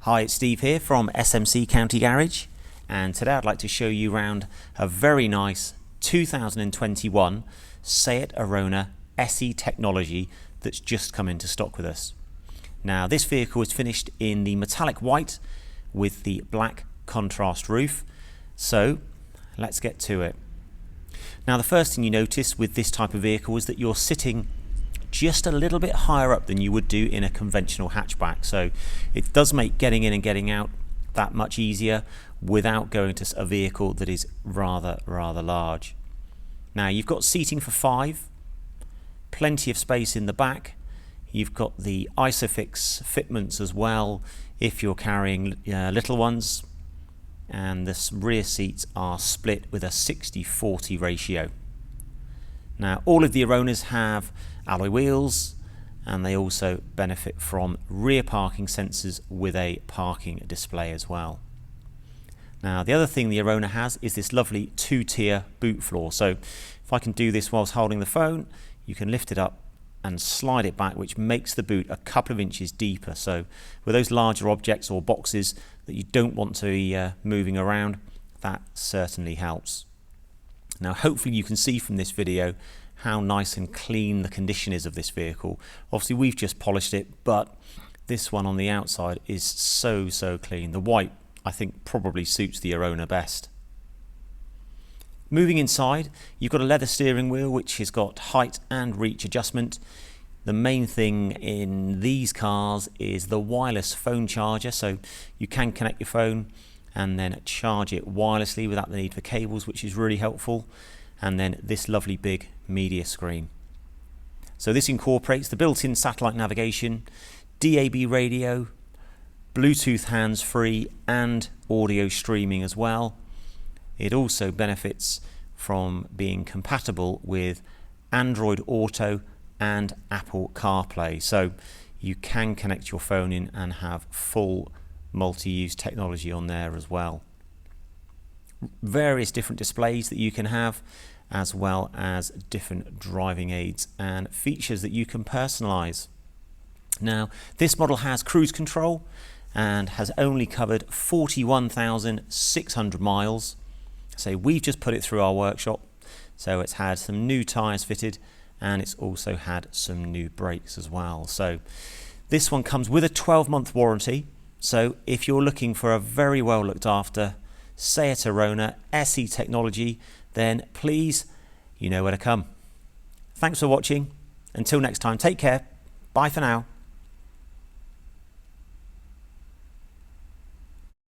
Hi, it's Steve here from SMC County Garage, and today I'd like to show you around a very nice 2021 SEAT Arona SE technology that's just come into stock with us. Now, this vehicle is finished in the metallic white with the black contrast roof, so let's get to it. Now, the first thing you notice with this type of vehicle is that you're sitting just a little bit higher up than you would do in a conventional hatchback, so it does make getting in and getting out that much easier without going to a vehicle that is rather large. Now, you've got seating for 5, plenty of space in the back. You've got the Isofix fitments as well if you're carrying little ones, and the rear seats are split with a 60-40 ratio. Now, all of the Aronas have alloy wheels, and they also benefit from rear parking sensors with a parking display as well. Now, the other thing the Arona has is this lovely 2-tier boot floor. So if I can do this whilst holding the phone, you can lift it up and slide it back, which makes the boot a couple of inches deeper. So with those larger objects or boxes that you don't want to be moving around, that certainly helps. Now, hopefully you can see from this video how nice and clean the condition is of this vehicle. Obviously we've just polished it, but this one on the outside is so clean. The white, I think, probably suits the Arona best. Moving inside, you've got a leather steering wheel which has got height and reach adjustment. The main thing in these cars is the wireless phone charger, so you can connect your phone and then charge it wirelessly without the need for cables, which is really helpful. And then this lovely big media screen. So this incorporates the built-in satellite navigation, DAB radio, Bluetooth hands-free and audio streaming as well. It also benefits from being compatible with Android Auto and Apple CarPlay. So you can connect your phone in and have full multi-use technology on there as well. Various different displays that you can have, as well as different driving aids and features that you can personalize. Now, this model has cruise control and has only covered 41,600 miles. So we've just put it through our workshop. So it's had some new tires fitted, and it's also had some new brakes as well. So this one comes with a 12-month warranty. So if you're looking for a very well looked after SEAT Arona SE technology, then please, you know where to come. Thanks for watching. Until next time, take care. Bye for now.